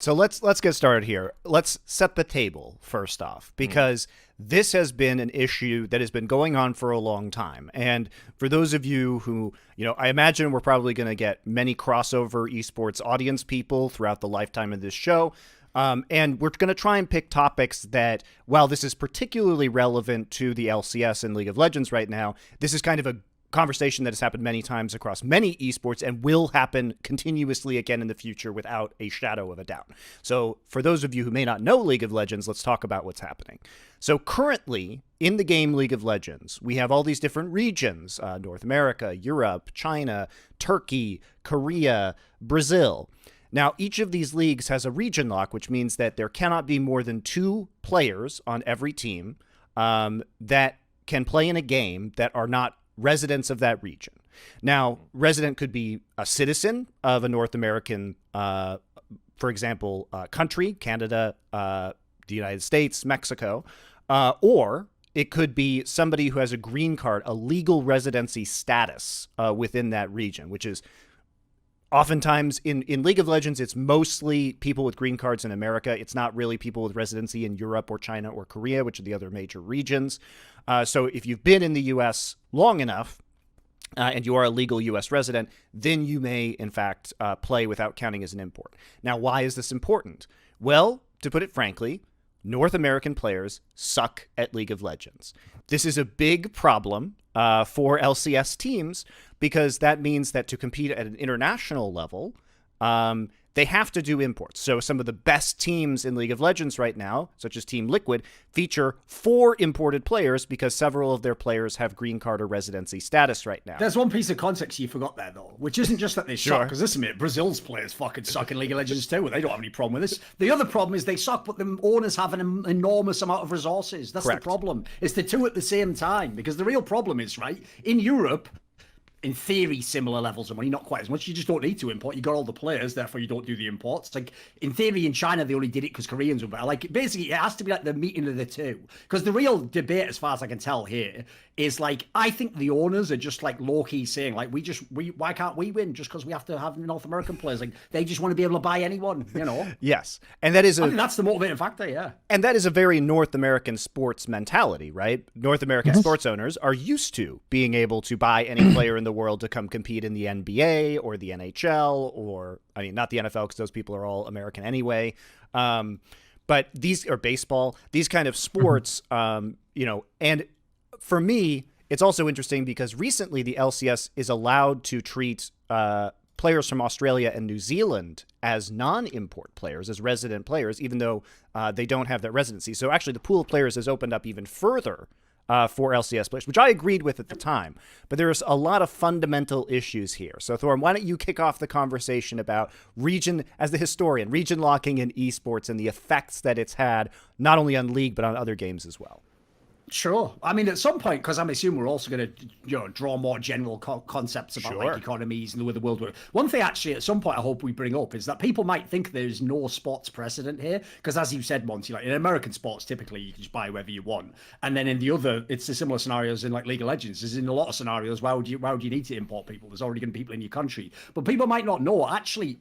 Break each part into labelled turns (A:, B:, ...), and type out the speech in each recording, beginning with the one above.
A: So let's get started here. Let's set the table first off, because this has been an issue that has been going on for a long time. And for those of you who, I imagine we're probably going to get many crossover esports audience people throughout the lifetime of this show. And we're going to try and pick topics that, while this is particularly relevant to the LCS and League of Legends right now, this is kind of a conversation that has happened many times across many esports and will happen continuously again in the future without a shadow of a doubt. So for those of you who may not know League of Legends, let's talk about what's happening. So currently in the game League of Legends, we have all these different regions, North America, Europe, China, Turkey, Korea, Brazil. Now, each of these leagues has a region lock, which means that there cannot be more than 2 players on every team that can play in a game that are not residents of that region. Now, resident could be a citizen of a North American, for example, country, Canada, the United States, Mexico, or it could be somebody who has a green card, a legal residency status within that region, which is oftentimes in League of Legends, it's mostly people with green cards in America. It's not really people with residency in Europe or China or Korea, which are the other major regions. So if you've been in the U.S. long enough and you are a legal U.S. resident, then you may, in fact, play without counting as an import. Now, why is this important? Well, to put it frankly, North American players suck at League of Legends. This is a big problem for LCS teams, because that means that to compete at an international level, they have to do imports. So some of the best teams in League of Legends right now, such as Team Liquid, feature 4 imported players because several of their players have green card or residency status right now.
B: There's one piece of context you forgot there, though, which isn't just that they suck, because listen, mate, Brazil's players fucking suck in League of Legends too. They don't have any problem with this. The other problem is they suck, but the owners have an enormous amount of resources. That's
A: Correct.
B: the problem. It's the two at the same time, because the real problem is, right, in Europe, in theory, similar levels of money, not quite as much. You just don't need to import. You got all the players, therefore you don't do the imports. Like, in theory, in China, they only did it because Koreans were better. Like, basically, it has to be like the meeting of the two. Because the real debate, as far as I can tell here, is like, I think the owners are just like low-key saying, like, why can't we win just because we have to have North American players? Like, they just want to be able to buy anyone,
A: Yes. And that is
B: I think that's the motivating factor, yeah.
A: And that is a very North American sports mentality, right? North American sports owners are used to being able to buy any player in the world to come compete in the NBA or the NHL, or, I mean, not the NFL, because those people are all American anyway. But these are baseball, these kind of sports, and for me, it's also interesting because recently the LCS is allowed to treat players from Australia and New Zealand as non-import players, as resident players, even though they don't have that residency. So actually the pool of players has opened up even further for LCS players, which I agreed with at the time. But there's a lot of fundamental issues here. So Thorin, why don't you kick off the conversation about region, as the historian, region locking in esports and the effects that it's had, not only on League, but on other games as well.
B: Sure. I mean, at some point, because I'm assuming we're also going to, draw more general concepts about like economies and the way the world works. One thing, actually, at some point, I hope we bring up is that people might think there's no sports precedent here, because as you said, Monty, like in American sports, typically you can just buy whoever you want, and then in the other, it's the similar scenarios in like League of Legends. Is in a lot of scenarios, why would you need to import people? There's already going to be people in your country, but people might not know. Actually,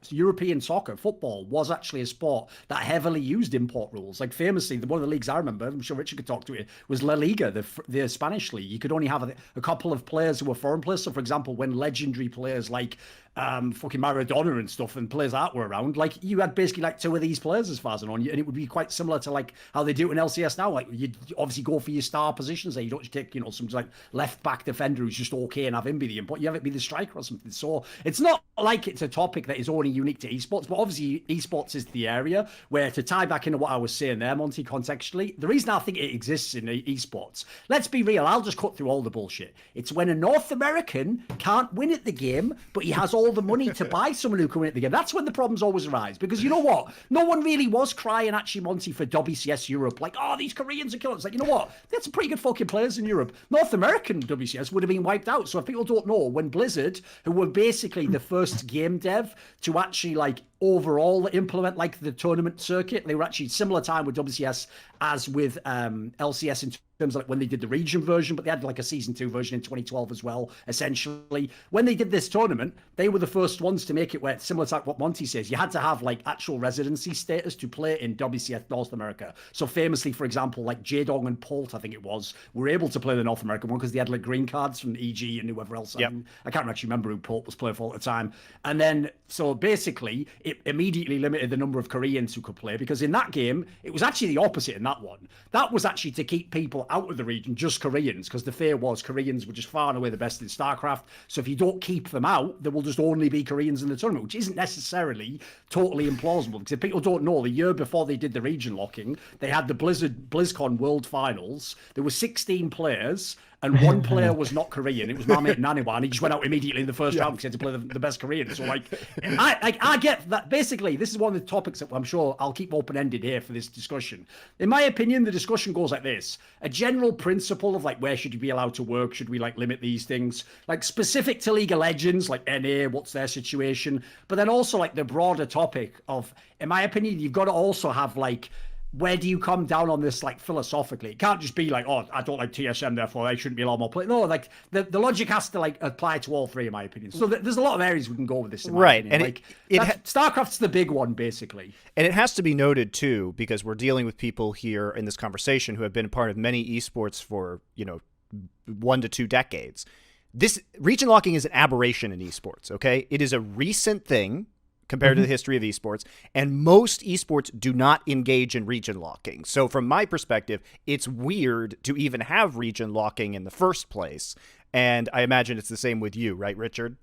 B: European soccer, football, was actually a sport that heavily used import rules. Like famously, one of the leagues I remember, I'm sure Richard could talk to it, was La Liga, the Spanish league. You could only have a couple of players who were foreign players. So, for example, when legendary players like fucking Maradona and stuff and players that were around, like you had basically like 2 of these players as far as I know, and it would be quite similar to like how they do it in LCS now. Like you obviously go for your star positions there. You don't just take some like left back defender who's just okay and have him be the import. You have it be the striker or something. So it's not like it's a topic that is only unique to esports, but obviously esports is the area where, to tie back into what I was saying there, Monty, contextually, the reason I think it exists in esports, let's be real, I'll just cut through all the bullshit. It's when a North American can't win at the game, but he has all the money to buy someone who can win at the game. That's when the problems always arise. Because you know what? No one really was crying, actually, Monty, for WCS Europe. Like, oh, these Koreans are killing us. Like, you know what? There's some pretty good fucking players in Europe. North American WCS would have been wiped out. So if people don't know, when Blizzard, who were basically the first game dev to actually, like, overall implement like the tournament circuit, they were actually similar time with WCS as with LCS in terms of like when they did the region version, but they had like a season 2 version in 2012 as well. Essentially, when they did this tournament, they were the first ones to make it where, similar to what Monty says, you had to have like actual residency status to play in WCF North America. So famously, for example, like J-Dong and Polt, I think it was, were able to play the North American one because they had like green cards from EG and whoever else.
A: Yep.
B: I can't actually remember who Polt was playing for at the time. And then, so basically, it immediately limited the number of Koreans who could play, because in that game, it was actually the opposite in that one. That was actually to keep people out of the region, just Koreans, because the fear was Koreans were just far and away the best in StarCraft. So if you don't keep them out, there will just only be Koreans in the tournament, which isn't necessarily totally implausible. Because if people don't know, the year before they did the region locking, they had the BlizzCon World Finals. There were 16 players, and one player was not Korean. It was my mate Naniwa, and he just went out immediately in the first round because he had to play the best Korean. So I get that. Basically, this is one of the topics that I'm sure I'll keep open-ended here for this discussion. In my opinion, the discussion goes like this: a general principle of like, where should you be allowed to work? Should we like limit these things? Like specific to League of Legends, like NA, what's their situation? But then also like the broader topic of, in my opinion, you've got to also have like, where do you come down on this, like, philosophically? It can't just be like, oh, I don't like TSM, therefore I shouldn't be allowed more play. No, like, the logic has to, like, apply to all three, in my opinion. So there's a lot of areas we can go with this, in my
A: right.
B: opinion.
A: And
B: like, StarCraft's the big one, basically.
A: And it has to be noted, too, because we're dealing with people here in this conversation who have been part of many esports for, 1 to 2 decades. This region locking is an aberration in esports, okay? It is a recent thing compared to the history of esports, and most esports do not engage in region locking. So from my perspective, it's weird to even have region locking in the first place, and I imagine it's the same with you, right, Richard?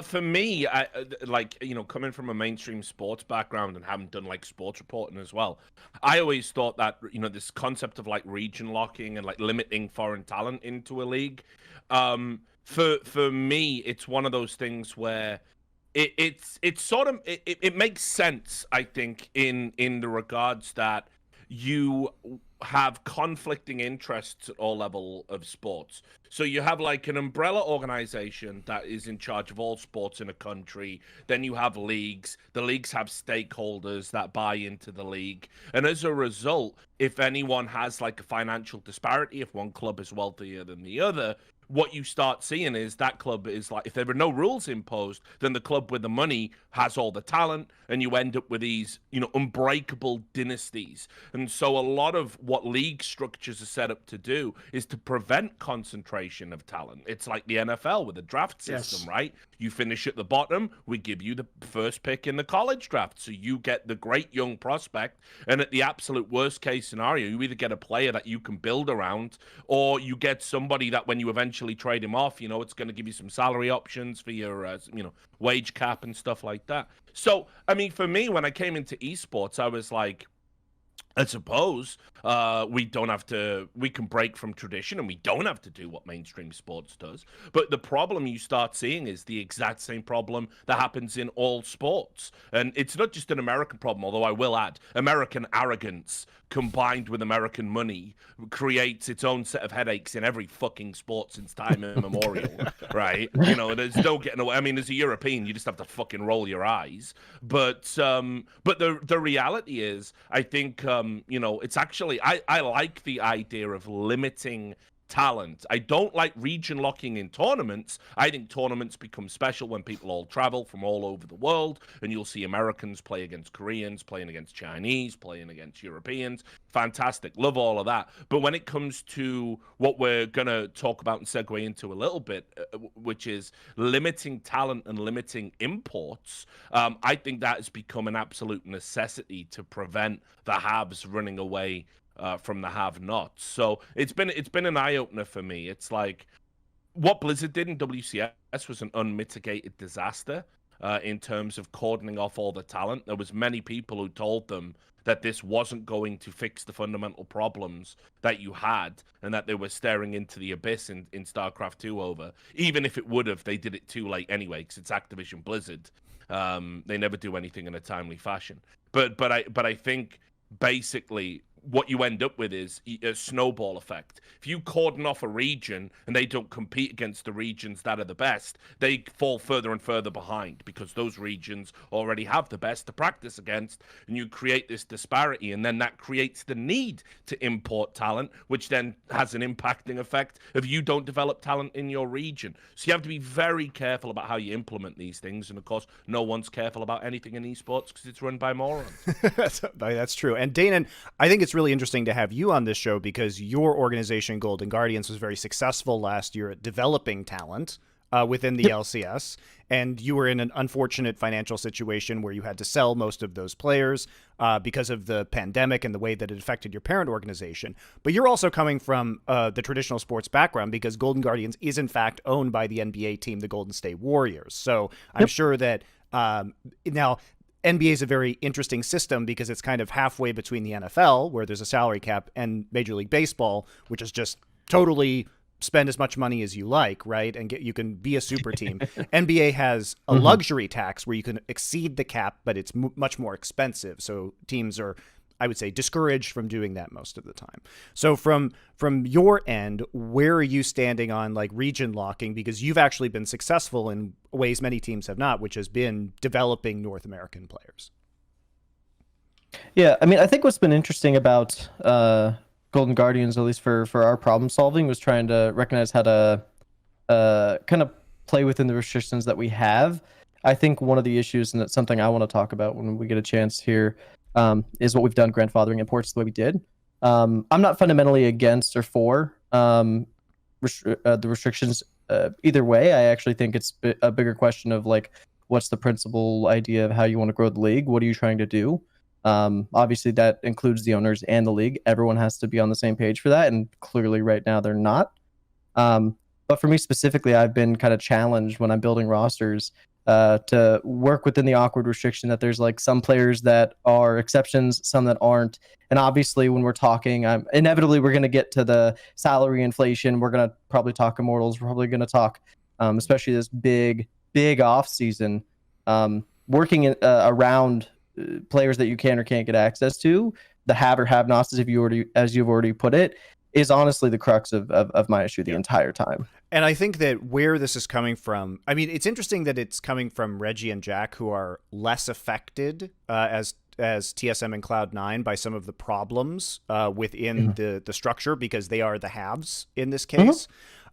C: For me, coming from a mainstream sports background and having done like sports reporting as well, I always thought that, this concept of like region locking and like limiting foreign talent into a league, for me, it's one of those things where it makes sense, I think, in the regards that you have conflicting interests at all level of sports. So you have like an umbrella organization that is in charge of all sports in a country. Then you have leagues. The leagues have stakeholders that buy into the league. And as a result, if anyone has like a financial disparity, if one club is wealthier than the other, what you start seeing is that club is like, if there are no rules imposed, then the club with the money has all the talent, and you end up with these, unbreakable dynasties. And so a lot of what league structures are set up to do is to prevent concentration of talent. It's like the NFL with the draft system, right? You finish at the bottom, we give you the first pick in the college draft. So you get the great young prospect, and at the absolute worst case scenario, you either get a player that you can build around, or you get somebody that when you eventually trade him off, it's going to give you some salary options for your, wage cap and stuff like that. So, I mean, for me, when I came into esports, I was like, I suppose we can break from tradition, and we don't have to do what mainstream sports does. But the problem you start seeing is the exact same problem that happens in all sports. And it's not just an American problem, although I will add, American arrogance combined with American money creates its own set of headaches in every fucking sport since time immemorial, right? There's no getting away. I mean, as a European, you just have to fucking roll your eyes. But the reality is, I think, it's actually, I like the idea of limiting talent. I don't like region locking in tournaments. I think tournaments become special when people all travel from all over the world, and you'll see Americans play against Koreans, playing against Chinese, playing against Europeans. Fantastic. Love all of that. But when it comes to what we're going to talk about and segue into a little bit, which is limiting talent and limiting imports, I think that has become an absolute necessity to prevent the haves running away from the have-nots. So it's been an eye-opener for me. It's like what Blizzard did in WCS was an unmitigated disaster in terms of cordoning off all the talent. There was many people who told them that this wasn't going to fix the fundamental problems that you had, and that they were staring into the abyss in StarCraft 2 over. Even if it would have, they did it too late anyway, because it's Activision Blizzard. They never do anything in a timely fashion. But I think basically what you end up with is a snowball effect. If you cordon off a region and they don't compete against the regions that are the best, they fall further and further behind because those regions already have the best to practice against, and you create this disparity, and then that creates the need to import talent, which then has an impacting effect if you don't develop talent in your region. So you have to be very careful about how you implement these things, and of course, no one's careful about anything in esports because it's run by morons.
A: That's true. And Danon, I think it's really interesting to have you on this show because your organization, Golden Guardians, was very successful last year at developing talent within the LCS, and you were in an unfortunate financial situation where you had to sell most of those players because of the pandemic and the way that it affected your parent organization. But you're also coming from the traditional sports background because Golden Guardians is in fact owned by the NBA team, the Golden State Warriors. So I'm sure that now NBA is a very interesting system because it's kind of halfway between the NFL, where there's a salary cap, and Major League Baseball, which is just totally spend as much money as you like, right? And you can be a super team. NBA has a luxury tax where you can exceed the cap, but it's much more expensive. So teams are, I would say, discouraged from doing that most of the time. So from your end, where are you standing on like region locking? Because you've actually been successful in ways many teams have not, which has been developing North American players.
D: Yeah, I mean, I think what's been interesting about Golden Guardians, at least for our problem solving, was trying to recognize how to kind of play within the restrictions that we have. I think one of the issues, and it's something I want to talk about when we get a chance here, is what we've done grandfathering imports the way we did. I'm not fundamentally against or for the restrictions either way. I actually think it's a bigger question of like, what's the principal idea of how you want to grow the league? What are you trying to do? Obviously that includes the owners and the league. Everyone has to be on the same page for that, and clearly right now they're not. But for me specifically, I've been kind of challenged when I'm building rosters to work within the awkward restriction that there's like some players that are exceptions, some that aren't. And obviously when we're talking, inevitably we're going to get to the salary inflation. We're going to probably talk Immortals. We're probably going to talk, especially this big off season, working around players that you can or can't get access to, the have or have nots, as you've already put it, is honestly the crux of my issue the entire time.
A: And I think that where this is coming from, I mean, it's interesting that it's coming from Reggie and Jack, who are less affected as TSM and Cloud9 by some of the problems within the structure, because they are the haves in this case.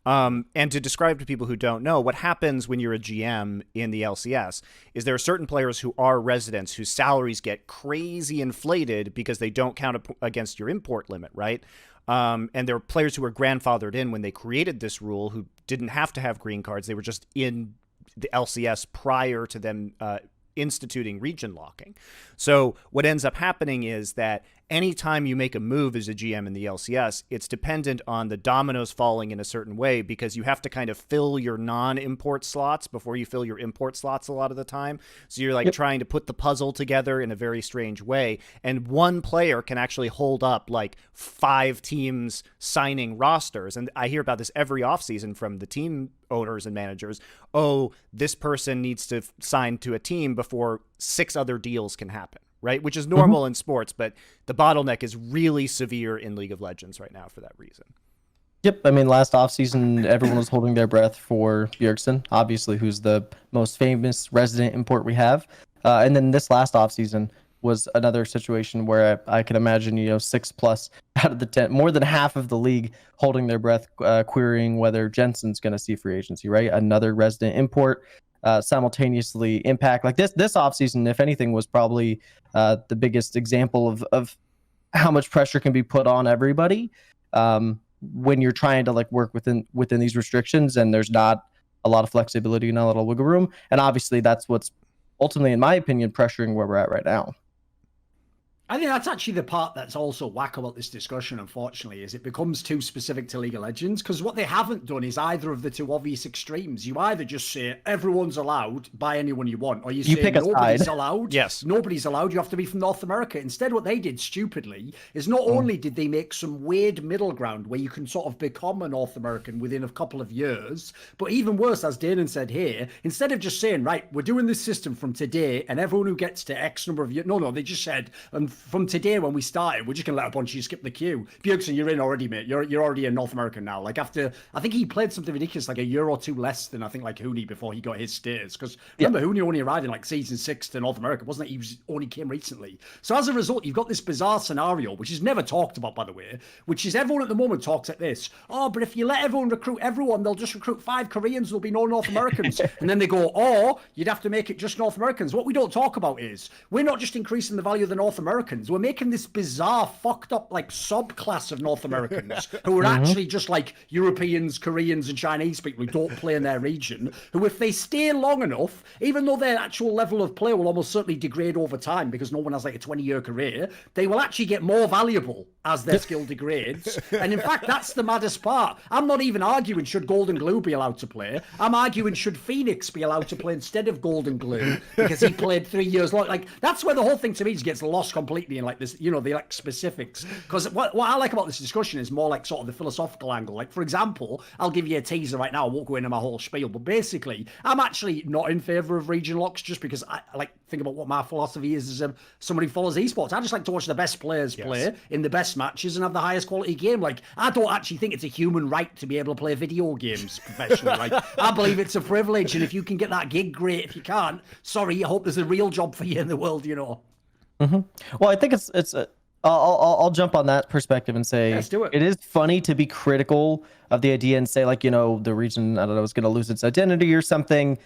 A: And to describe to people who don't know, what happens when you're a GM in the LCS is there are certain players who are residents whose salaries get crazy inflated because they don't count against your import limit, right? And there are players who were grandfathered in when they created this rule who didn't have to have green cards. They were just in the LCS prior to them instituting region locking. So what ends up happening is that anytime you make a move as a GM in the LCS, it's dependent on the dominoes falling in a certain way, because you have to kind of fill your non-import slots before you fill your import slots a lot of the time. So you're like trying to put the puzzle together in a very strange way. And one player can actually hold up like 5 teams signing rosters. And I hear about this every offseason from the team owners and managers. Oh, this person needs to sign to a team before 6 other deals can happen. Right, which is normal in sports, but the bottleneck is really severe in League of Legends right now for that reason.
D: Yep, I mean, last offseason, everyone was holding their breath for Bjergsen, obviously, who's the most famous resident import we have. And then this last offseason was another situation where I can imagine, 6+ out of the 10, more than half of the league holding their breath, querying whether Jensen's going to see free agency, right? Another resident import. Simultaneously impact like this offseason, if anything, was probably the biggest example of how much pressure can be put on everybody when you're trying to like work within these restrictions, and there's not a lot of flexibility and a lot of wiggle room. And obviously that's what's ultimately, in my opinion, pressuring where we're at right now.
B: I think that's actually the part that's also whack about this discussion, unfortunately, is it becomes too specific to League of Legends, because what they haven't done is either of the two obvious extremes. You either just say everyone's allowed, buy anyone you want, or you say
D: pick a
B: nobody's
D: side.
B: allowed.
A: Yes.
B: Nobody's allowed. You have to be from North America. Instead, what they did stupidly is not only did they make some weird middle ground where you can sort of become a North American within a couple of years, but even worse, as Danon said here, instead of just saying, right, we're doing this system from today, and everyone who gets to X number of years, no, they just said, and from today when we started, we're just gonna let a bunch of you skip the queue. Bjergsen, you're in already, mate. You're already in North America now. Like after, I think he played something ridiculous, like a year or two less than I think like Hooney before he got his status. Because remember, Hooney only arrived in like season 6 to North America, wasn't it? He only came recently. So as a result, you've got this bizarre scenario, which is never talked about, by the way, which is everyone at the moment talks like this. Oh, but if you let everyone recruit everyone, they'll just recruit 5 Koreans. There'll be no North Americans. And then they go, or you'd have to make it just North Americans. What we don't talk about is we're not just increasing the value of the North Americans. We're making this bizarre, fucked up like subclass of North Americans who are actually just like Europeans, Koreans, and Chinese people who don't play in their region. Who, if they stay long enough, even though their actual level of play will almost certainly degrade over time because no one has like a 20-year career, they will actually get more valuable as their skill degrades. And in fact, that's the maddest part. I'm not even arguing should Golden Glue be allowed to play. I'm arguing should Phoenix be allowed to play instead of Golden Glue because he played 3 years long. Like that's where the whole thing to me just gets lost completely in like this, you know, the like specifics. Because what I like about this discussion is more like sort of the philosophical angle. Like for example, I'll give you a teaser right now. I won't go into my whole spiel, but basically, I'm actually not in favor of region locks just because I like think about what my philosophy is as somebody who follows esports. I just like to watch the best players play in the best matches and have the highest quality game. Like I don't actually think it's a human right to be able to play video games professionally. Like I believe it's a privilege, and if you can get that gig, great. If you can't, sorry. I hope there's a real job for you in the world. You know.
D: Well, I think it's. I'll jump on that perspective and say
B: Let's do it.
D: It is funny to be critical of the idea and say like, you know, the region, I don't know, is going to lose its identity or something.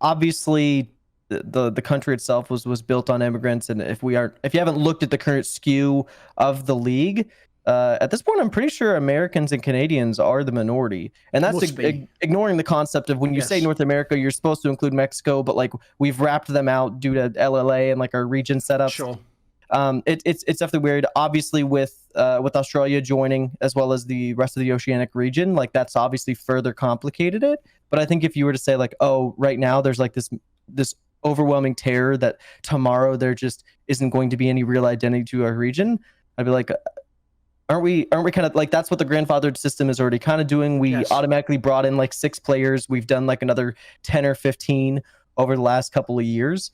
D: Obviously, the country itself was built on immigrants, and if you haven't looked at the current skew of the league, at this point, I'm pretty sure Americans and Canadians are the minority, and that's ignoring the concept of when you say North America, you're supposed to include Mexico, but like we've wrapped them out due to LLA and like our region setup.
B: Sure.
D: It's definitely weird. Obviously, with Australia joining as well as the rest of the oceanic region, like that's obviously further complicated it. But I think if you were to say like, oh, right now there's like this overwhelming terror that tomorrow there just isn't going to be any real identity to our region, I'd be like, aren't we kind of like that's what the grandfathered system is already kind of doing? We automatically brought in like 6 players. We've done like another 10 or 15 over the last couple of years.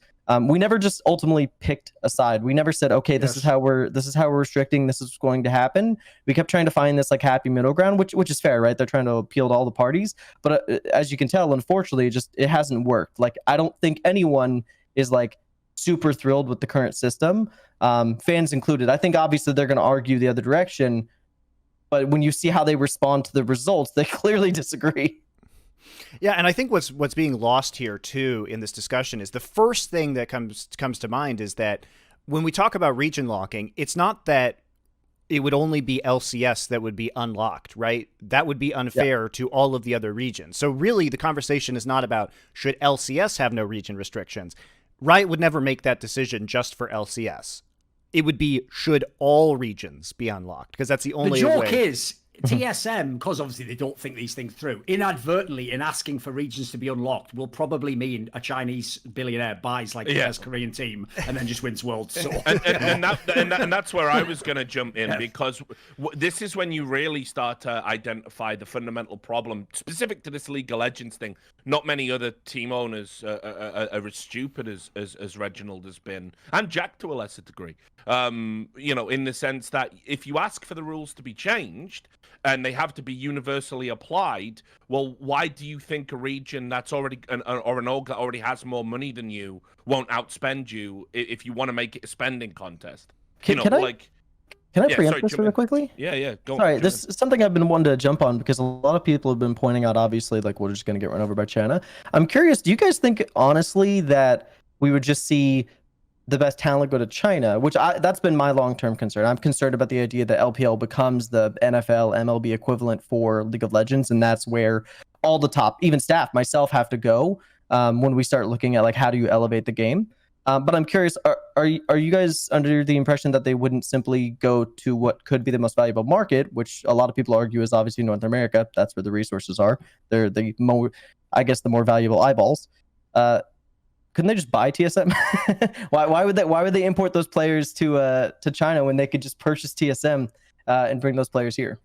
D: We never just ultimately picked a side. We never said, okay, this is how we're restricting. This is going to happen. We kept trying to find this like happy middle ground, which is fair, right? They're trying to appeal to all the parties. But as you can tell, unfortunately, it hasn't worked. Like I don't think anyone is like super thrilled with the current system, fans included. I think obviously they're going to argue the other direction, but when you see how they respond to the results, they clearly disagree.
A: Yeah, and I think what's being lost here too in this discussion is the first thing that comes to mind is that when we talk about region locking, it's not that it would only be LCS that would be unlocked, right? That would be unfair to all of the other regions. So really the conversation is not about should LCS have no region restrictions. Riot would never make that decision just for LCS. It would be should all regions be unlocked, because that's the only way.
B: The joke is TSM, because obviously they don't think these things through, inadvertently in asking for regions to be unlocked will probably mean a Chinese billionaire buys like the best Korean team and then just wins Worlds. So.
C: and that's where I was going to jump in, because this is when you really start to identify the fundamental problem specific to this League of Legends thing. Not many other team owners are as stupid as Reginald has been, and Jack to a lesser degree. You know, in the sense that if you ask for the rules to be changed and they have to be universally applied, well, why do you think a region that's already or an org that already has more money than you won't outspend you if you want to make it a spending contest?
D: Can I preempt this real quickly?
C: Yeah.
D: Sorry, this is something I've been wanting to jump on because a lot of people have been pointing out, obviously, like we're just going to get run over by China. I'm curious, do you guys think, honestly, that we would just see the best talent go to China, that's been my long-term concern. I'm concerned about the idea that LPL becomes the NFL, MLB equivalent for League of Legends, and that's where all the top, even staff, myself, have to go when we start looking at like how do you elevate the game. But I'm curious, are you guys under the impression that they wouldn't simply go to what could be the most valuable market, which a lot of people argue is obviously North America? That's where the resources are. They're the more, I guess, the more valuable eyeballs. Couldn't they just buy TSM? Why would they import those players to China when they could just purchase TSM and bring those players here?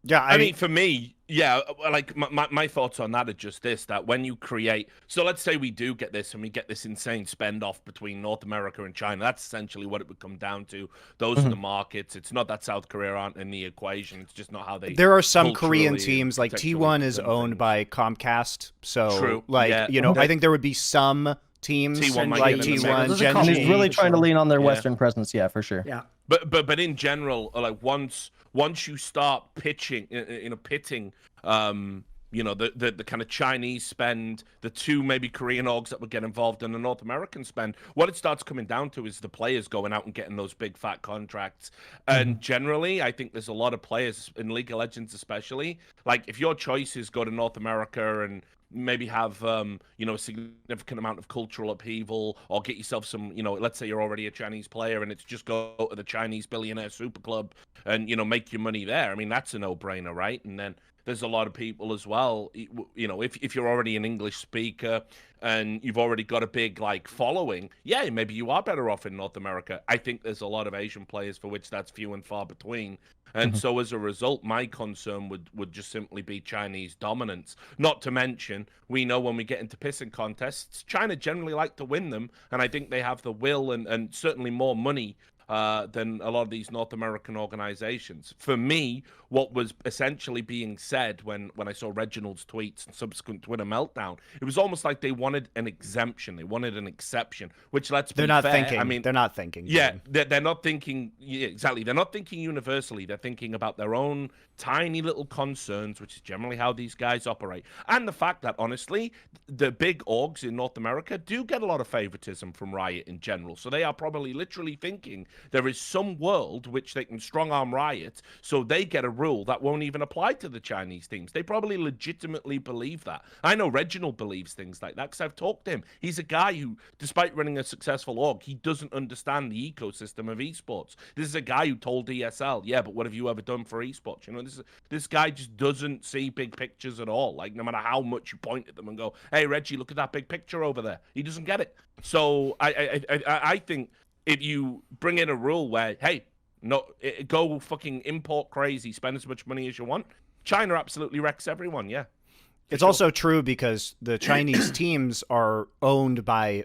A: Yeah,
C: I mean, for me, Yeah, like my thoughts on that are just this, that when you create, so let's say we do get this and we get this insane spend off between North America and China. That's essentially what it would come down to. Those are the markets. It's not that South Korea aren't in the equation. It's just not how they.
A: There are some Korean teams, like T1 is owned by Comcast. So,
C: True.
A: like,
C: Yeah.
A: you know, I think there would be some teams
C: T1 might
A: like
C: get in the
A: T1,
C: mix.
B: Gen
D: He's
B: G,
D: really trying to lean on their
C: Yeah.
D: Western presence, yeah, for sure.
B: Yeah.
C: But in general, like once you start pitting, you know, the kind of Chinese spend, the two maybe Korean orgs that would get involved in the North American spend, what it starts coming down to is the players going out and getting those big fat contracts. And generally, I think there's a lot of players in League of Legends especially, like if your choice is go to North America and maybe have you know, a significant amount of cultural upheaval, or get yourself some, you know, let's say you're already a Chinese player and it's just go to the Chinese billionaire super club and, you know, make your money there. I mean, that's a no-brainer, right? And then there's a lot of people as well, you know, if you're already an English speaker and you've already got a big like following, yeah, maybe you are better off in North America. I think there's a lot of Asian players for which that's few and far between. And so as a result, my concern would just simply be Chinese dominance. Not to mention, we know when we get into pissing contests, China generally like to win them. And I think they have the will and certainly more money than a lot of these North American organizations. For me, what was essentially being said when I saw Reginald's tweets and subsequent Twitter meltdown, it was almost like they wanted an exemption. They wanted an exception, which let's be
A: They're not
C: fair,
A: thinking.
C: I mean,
A: they're not thinking.
C: yeah,
A: Jim.
C: they're not thinking, yeah, exactly. They're not thinking universally. They're thinking about their own tiny little concerns, which is generally how these guys operate. And the fact that, honestly, the big orgs in North America do get a lot of favoritism from Riot in general. So they are probably literally thinking there is some world which they can strong-arm Riot, so they get a rule that won't even apply to the Chinese teams. They probably legitimately believe that. I know Reginald believes things like that because I've talked to him. He's a guy who, despite running a successful org, he doesn't understand the ecosystem of esports. This is a guy who told ESL, yeah, but what have you ever done for esports? You know, this guy just doesn't see big pictures at all. Like, no matter how much you point at them and go, hey, Reggie, look at that big picture over there. He doesn't get it. So I think if you bring in a rule where, hey, no, go fucking import crazy, spend as much money as you want, China absolutely wrecks everyone, yeah.
A: It's also true because the Chinese teams are owned by,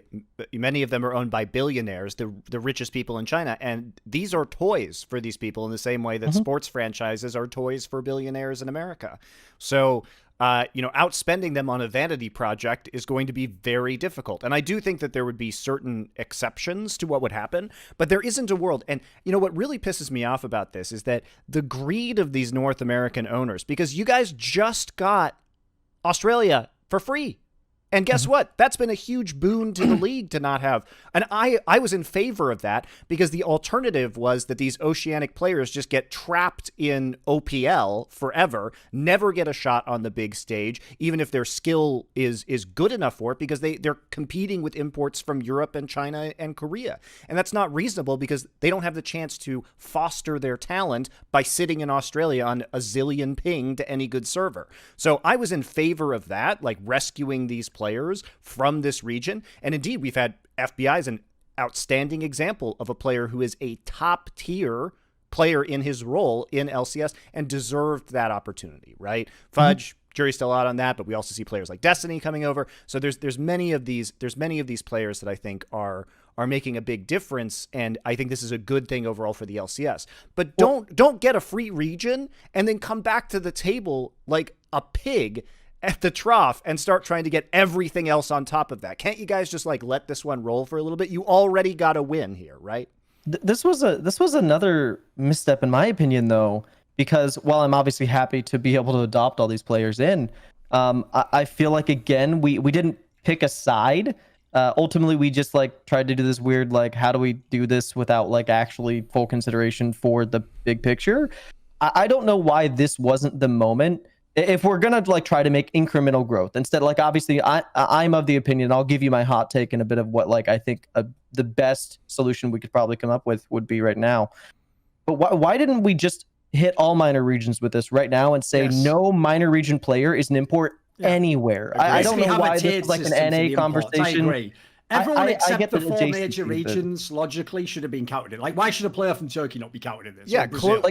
A: many of them are owned by billionaires, the richest people in China. And these are toys for these people in the same way that sports franchises are toys for billionaires in America. So, you know, outspending them on a vanity project is going to be very difficult. And I do think that there would be certain exceptions to what would happen, but there isn't a world. And, you know, what really pisses me off about this is that the greed of these North American owners, because you guys just got Australia for free. And guess what? That's been a huge boon to the league to not have. And I was in favor of that because the alternative was that these oceanic players just get trapped in OPL forever, never get a shot on the big stage, even if their skill is good enough for it, because they're competing with imports from Europe and China and Korea. And that's not reasonable because they don't have the chance to foster their talent by sitting in Australia on a zillion ping to any good server. So I was in favor of that, like rescuing these players from this region. And indeed, we've had FBI as an outstanding example of a player who is a top tier player in his role in LCS and deserved that opportunity, right? Fudge, jury's still out on that, but we also see players like Destiny coming over. So there's many of these players that I think are making a big difference, and I think this is a good thing overall for the LCS. But don't get a free region and then come back to the table like a pig at the trough and start trying to get everything else on top of that. Can't you guys just like let this one roll for a little bit? You already got a win here, right?
D: This was another misstep in my opinion, though, because while I'm obviously happy to be able to adopt all these players in, I feel like again we didn't pick a side. Ultimately, we just like tried to do this weird like, how do we do this without like actually full consideration for the big picture? I don't know why this wasn't the moment. If we're gonna like try to make incremental growth instead, like obviously I'm of the opinion, I'll give you my hot take and a bit of what like I think the best solution we could probably come up with would be right now. But why didn't we just hit all minor regions with this right now and say no minor region player is an import anywhere? I don't know why this is like an NA conversation.
B: I agree. Everyone except
D: get
B: the
D: the
B: four
D: adjacency,
B: major
D: but-
B: regions logically should have been counted in. Like, why should a player from Turkey not be counted in this?
A: Yeah,
B: Or Brazil?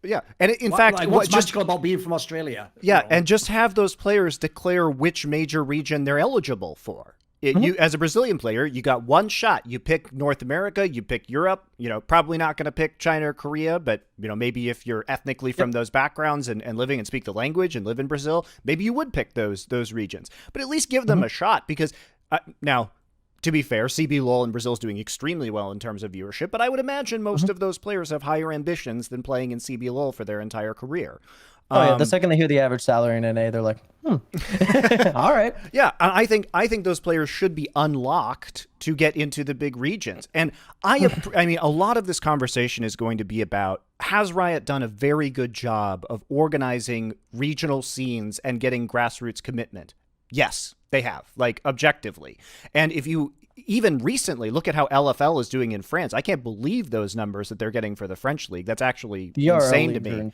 A: Yeah, and in fact,
B: what's magical about being from Australia?
A: Yeah, and just have those players declare which major region they're eligible for. You, as a Brazilian player, you got one shot. You pick North America, you pick Europe. Probably not going to pick China or Korea, but maybe if you're ethnically from those backgrounds and living and speak the language and live in Brazil, maybe you would pick those regions. But at least give them a shot, because now, to be fair, CB LoL in Brazil is doing extremely well in terms of viewership, but I would imagine most of those players have higher ambitions than playing in CB LoL for their entire career.
D: Oh yeah, the second they hear the average salary in NA, they're like, all right.
A: Yeah, I think those players should be unlocked to get into the big regions. And I mean, a lot of this conversation is going to be about, has Riot done a very good job of organizing regional scenes and getting grassroots commitment? Yes, they have, like, objectively. And if you even recently look at how LFL is doing in France, I can't believe those numbers that they're getting for the French league. That's actually insane to me.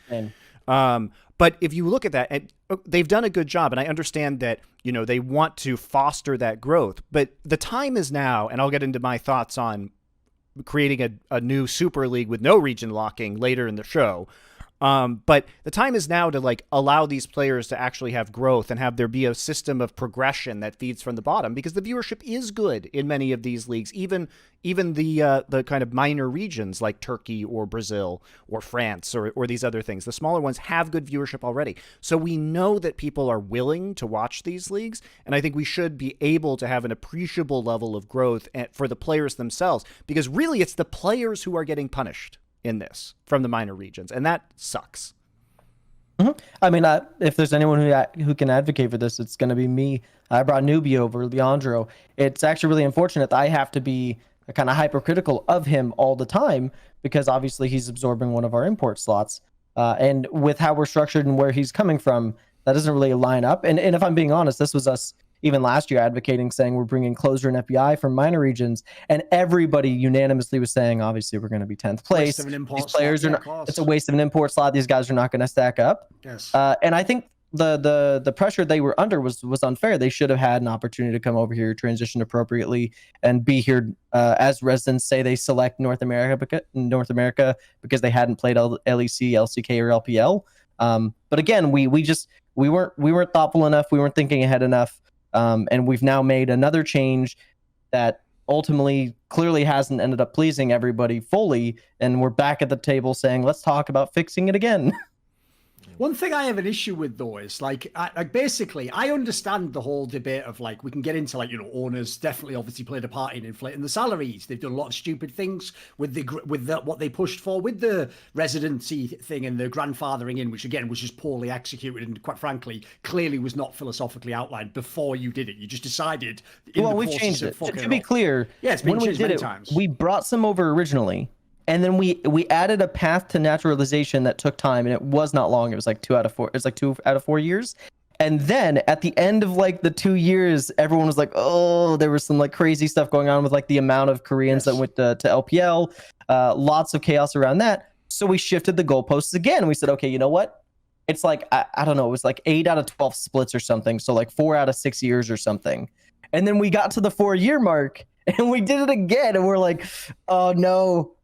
A: But if you look at that, and they've done a good job, and I understand that, they want to foster that growth. But the time is now, and I'll get into my thoughts on creating a new Super League with no region locking later in the show. But the time is now to allow these players to actually have growth and have there be a system of progression that feeds from the bottom, because the viewership is good in many of these leagues, even the kind of minor regions like Turkey or Brazil or France or these other things. The smaller ones have good viewership already. So we know that people are willing to watch these leagues, and I think we should be able to have an appreciable level of growth for the players themselves, because really it's the players who are getting punished in this from the minor regions, and that sucks.
D: I mean, if there's anyone who can advocate for this, it's going to be me. I brought Newbie over, Leandro. It's actually really unfortunate that I have to be kind of hypercritical of him all the time, because obviously he's absorbing one of our import slots, and with how we're structured and where he's coming from, that doesn't really line up. And if I'm being honest, this was us even last year advocating, saying we're bringing Closer and FBI from minor regions, and everybody unanimously was saying, obviously we're going to be 10th place. These players are not, it's a waste of an import slot. These guys are not going to stack up.
B: Yes.
D: And I think the pressure they were under was unfair. They should have had an opportunity to come over here, transition appropriately, and be here as residents. Say they select North America because they hadn't played LEC, LCK, or LPL. But again, we weren't thoughtful enough. We weren't thinking ahead enough. And we've now made another change that ultimately clearly hasn't ended up pleasing everybody fully, and we're back at the table saying, let's talk about fixing it again.
B: One thing I have an issue with, though, is basically I understand the whole debate of we can get into owners definitely obviously played a part in inflating the salaries. They've done a lot of stupid things with what they pushed for with the residency thing and the grandfathering in, which again was just poorly executed and quite frankly clearly was not philosophically outlined before you did it. You just decided.
D: Well, we've changed it. To be clear,
B: yeah, it's been
D: when we did it,
B: times.
D: We brought some over originally. And then we added a path to naturalization that took time, and it was not long. It was 2 out of 4. It's 2 out of 4 years. And then at the end of the 2 years, everyone was like, oh, there was some crazy stuff going on with the amount of Koreans that went to LPL, lots of chaos around that. So we shifted the goalposts again. We said, okay, you know what? It's I don't know, it was 8 out of 12 splits or something. So 4 out of 6 years or something. And then we got to the 4-year mark and we did it again. And we're like, oh no.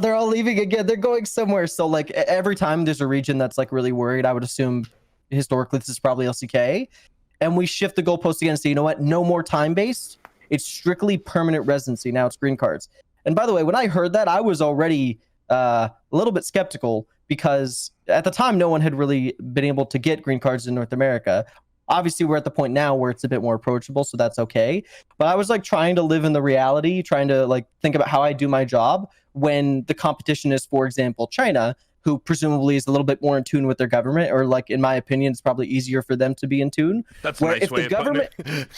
D: They're all leaving again. They're going somewhere. So every time there's a region that's really worried, I would assume historically this is probably LCK. And we shift the goalpost again and say, you know what? No more time-based. It's strictly permanent residency. Now it's green cards. And by the way, when I heard that, I was already a little bit skeptical, because at the time, no one had really been able to get green cards in North America. Obviously, we're at the point now where it's a bit more approachable, so that's okay. But I was trying to live in the reality, trying to think about how I do my job when the competition is, for example, China, who presumably is a little bit more in tune with their government, or in my opinion, it's probably easier for them to be in tune.
C: That's a nice way of putting it.
B: If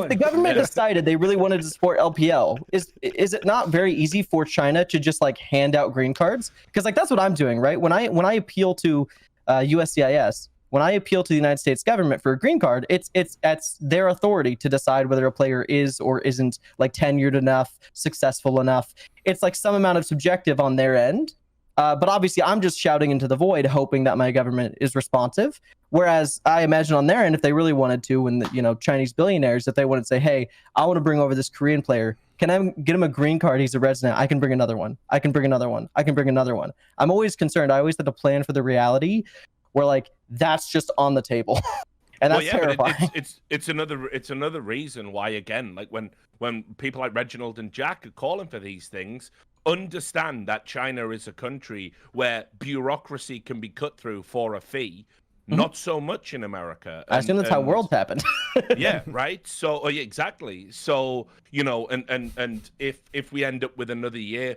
D: the government decided they really wanted to support LPL, is it not very easy for China to just hand out green cards? Because that's what I'm doing, right? When I appeal to USCIS, when I appeal to the United States government for a green card, it's their authority to decide whether a player is or isn't tenured enough, successful enough. It's some amount of subjective on their end. But obviously, I'm just shouting into the void, hoping that my government is responsive. Whereas I imagine on their end, if they really wanted to, when Chinese billionaires, if they wanted to say, hey, I want to bring over this Korean player, Can I get him a green card? He's a resident. I can bring another one. I can bring another one. I can bring another one. I'm always concerned. I always had to plan for the reality where like that's just on the table. And that's terrifying.
C: But it's another reason why, again, like when people like Reginald and Jack are calling for these things, understand that China is a country where bureaucracy can be cut through for a fee. Not so much in America.
D: I assume that's how Worlds happened.
C: Yeah, right. So yeah, exactly. So and if we end up with another year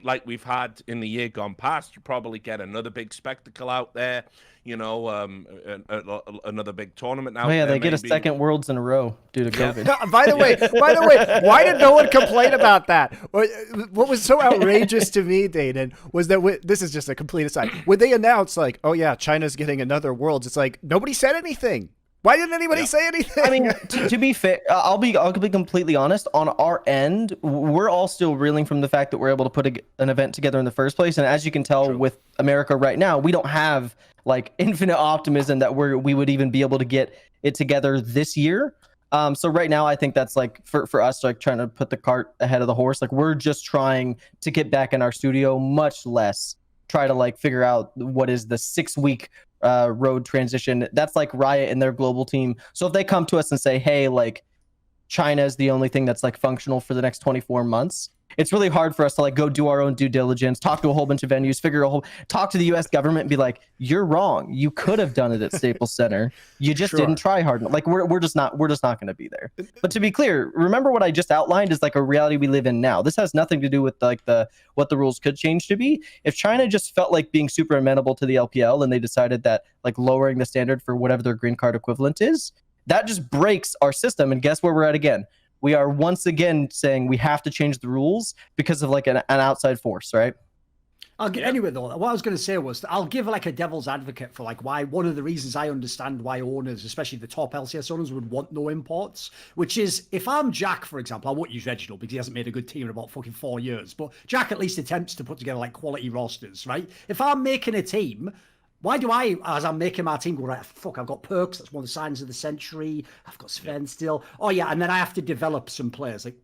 C: like we've had in the year gone past, you probably get another big spectacle out there. Another big tournament now.
D: Oh yeah, they get a second Worlds in a row due to COVID.
A: No, by the way, why did no one complain about that? What was so outrageous to me, Dayton, was that this is just a complete aside. When they announced like, oh yeah, China's getting another Worlds, it's like nobody said anything. Why didn't anybody say anything?
D: I mean, to be fair, I'll be completely honest. On our end, we're all still reeling from the fact that we're able to put an event together in the first place. And as you can tell with America right now, we don't have like infinite optimism that we would even be able to get it together this year. So right now, I think that's like for us, like trying to put the cart ahead of the horse. Like we're just trying to get back in our studio, much less try to like figure out what is the 6-week road transition. That's like Riot and their global team. So if they come to us and say, hey, like China is the only thing that's like functional for the next 24 months, it's really hard for us to like go do our own due diligence, talk to a whole bunch of venues, talk to the US government and be like, you're wrong. You could have done it at Staples Center. You just didn't try hard enough. Like we're just not going to be there. But to be clear, remember what I just outlined is like a reality we live in now. This has nothing to do with like what the rules could change to be. If China just felt like being super amenable to the LPL and they decided that like lowering the standard for whatever their green card equivalent is, that just breaks our system. And guess where we're at again? We are once again saying we have to change the rules because of like an outside force, right?
B: Anyway, though, what I was going to say was that I'll give like a devil's advocate for like why one of the reasons I understand why owners, especially the top LCS owners, would want no imports, which is if I'm Jack, for example, I won't use Reginald because he hasn't made a good team in about fucking 4 years, but Jack at least attempts to put together like quality rosters, right? If I'm making a team, why do I, as I'm making my team, go, right, fuck, I've got Perks, that's one of the signs of the century, I've got Sven still, oh yeah, and then I have to develop some players, like,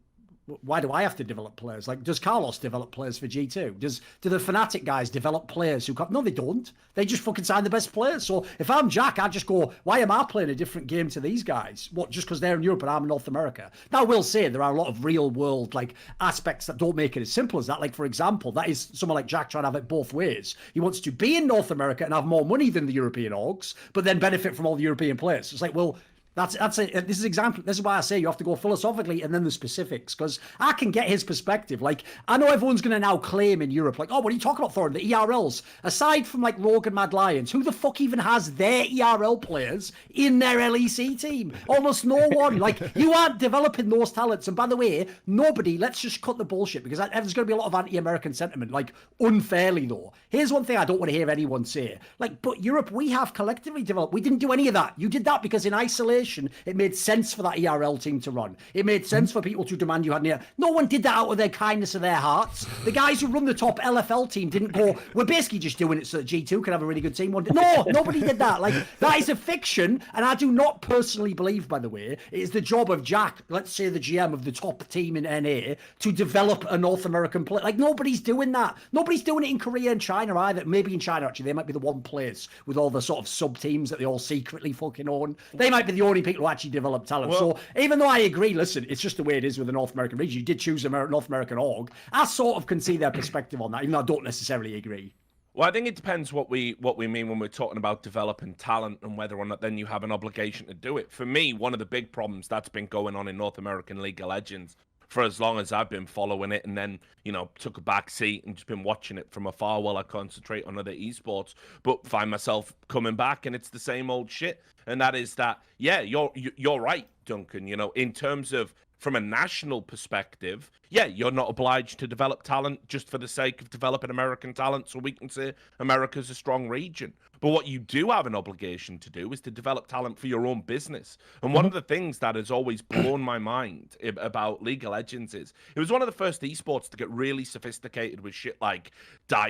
B: why do I have to develop players? Like, does Carlos develop players for G2? Do the Fnatic guys develop players who come? No, they don't. They just fucking sign the best players. So if I'm Jack, I just go, why am I playing a different game to these guys? What, just because they're in Europe and I'm in North America? Now, I will say there are a lot of real world like aspects that don't make it as simple as that. Like, for example, that is someone like Jack trying to have it both ways. He wants to be in North America and have more money than the European orgs, but then benefit from all the European players. It's like, well, This is example. This is why I say you have to go philosophically and then the specifics, because I can get his perspective. Like, I know everyone's going to now claim in Europe, like, oh, what are you talking about, Thorin? The ERLs, aside from like Rogue and Mad Lions, who the fuck even has their ERL players in their LEC team? Almost no one. Like, you aren't developing those talents. And by the way, nobody. Let's just cut the bullshit, because there's going to be a lot of anti-American sentiment, like unfairly though. Here's one thing I don't want to hear anyone say. Like, but Europe, we have collectively developed. We didn't do any of that. You did that because in isolation, it made sense for that ERL team to run. It made sense for people to demand you had an ERL. No one did that out of their kindness of their hearts. The guys who run the top LFL team didn't go, we're basically just doing it so that G2 can have a really good team. No, nobody did that. Like, that is a fiction, and I do not personally believe, by the way, it is the job of Jack, let's say the GM of the top team in NA, to develop a North American player. Like, nobody's doing that. Nobody's doing it in Korea and China either. Maybe in China, actually, they might be the one place with all the sort of sub-teams that they all secretly fucking own. They might be the only people who actually develop talent. Well, so even though I agree, listen, it's just the way it is with the North American region. You did choose a North American org. I sort of can see their perspective on that, even though I don't necessarily agree.
C: Well, I think it depends what we mean when we're talking about developing talent and whether or not then you have an obligation to do it. For me, one of the big problems that's been going on in North American League of Legends for as long as I've been following it, and then, you know, took a back seat and just been watching it from afar while I concentrate on other esports, but find myself coming back and it's the same old shit. And that is that, yeah, you're right, Duncan, you know, in terms of from a national perspective, yeah, you're not obliged to develop talent just for the sake of developing American talent so we can say America's a strong region. But what you do have an obligation to do is to develop talent for your own business. And one of the things that has always blown my mind about League of Legends is it was one of the first esports to get really sophisticated with shit like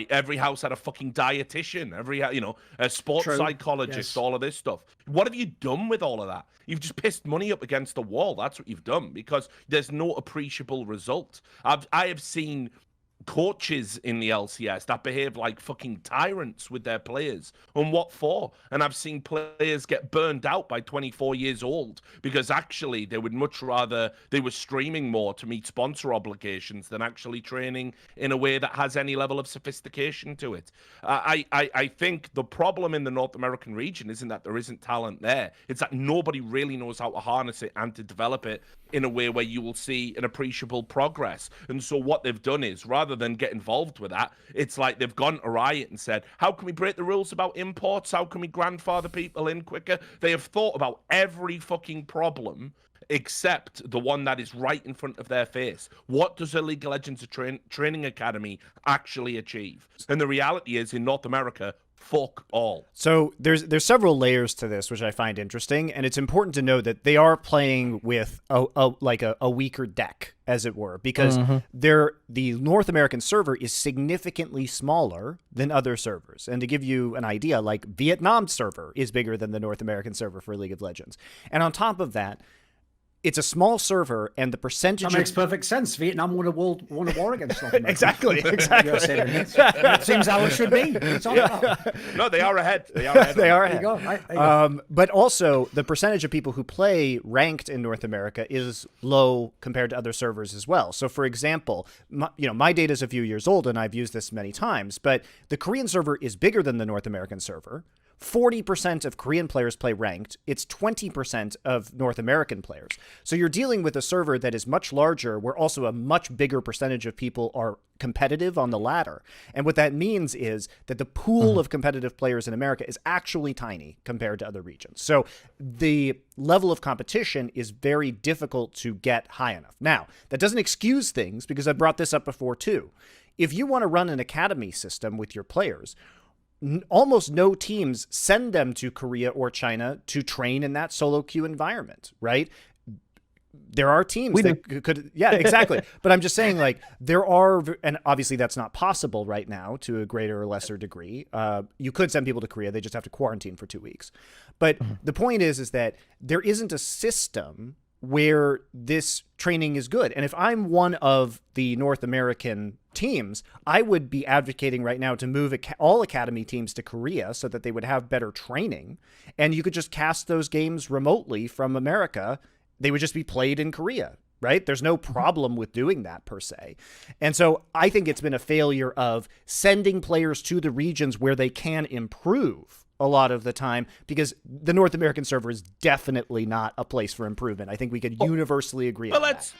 C: every house had a fucking dietitian, a sports psychologist, all of this stuff. What have you done with all of that? You've just pissed money up against the wall. That's what you've done, because there's no appreciable result. I have seen coaches in the LCS that behave like fucking tyrants with their players. And what for? And I've seen players get burned out by 24 years old because actually they would much rather they were streaming more to meet sponsor obligations than actually training in a way that has any level of sophistication to it. I think the problem in the North American region isn't that there isn't talent there. It's that nobody really knows how to harness it and to develop it in a way where you will see an appreciable progress. And so what they've done is, rather than get involved with that, it's like they've gone to Riot and said, how can we break the rules about imports? How can we grandfather people in quicker? They have thought about every fucking problem except the one that is right in front of their face. What does a League of Legends training academy actually achieve? And the reality is, in North America, fuck all.
A: So there's several layers to this, which I find interesting, and it's important to know that they are playing with a weaker deck, as it were, because the North American server is significantly smaller than other servers. And to give you an idea, like Vietnam's server is bigger than the North American server for League of Legends. And on top of that, it's a small server, and the percentage
B: that makes perfect sense. Vietnam won a war against North America.
A: Exactly.
B: That seems how it should be. It's all about.
C: No, they are ahead. They are ahead.
A: They are ahead.
B: There you go.
A: But also, the percentage of people who play ranked in North America is low compared to other servers as well. So, for example, my data is a few years old, and I've used this many times, but the Korean server is bigger than the North American server. 40% of Korean players play ranked. It's 20% of North American players. So you're dealing with a server that is much larger, where also a much bigger percentage of people are competitive on the ladder. And what that means is that the pool of competitive players in America is actually tiny compared to other regions. So the level of competition is very difficult to get high enough. Now, that doesn't excuse things, because I brought this up before too. If you want to run an academy system with your players, almost no teams send them to Korea or China to train in that solo queue environment, right? There are teams that could, yeah, exactly. But I'm just saying, like, there are, and obviously that's not possible right now to a greater or lesser degree. You could send people to Korea, they just have to quarantine for 2 weeks. But the point is that there isn't a system where this training is good. And if I'm one of the North American teams, I would be advocating right now to move all academy teams to Korea so that they would have better training. And you could just cast those games remotely from America. They would just be played in Korea, right? There's no problem with doing that per se. And so I think it's been a failure of sending players to the regions where they can improve a lot of the time, because the North American server is definitely not a place for improvement. I think we could universally agree on that.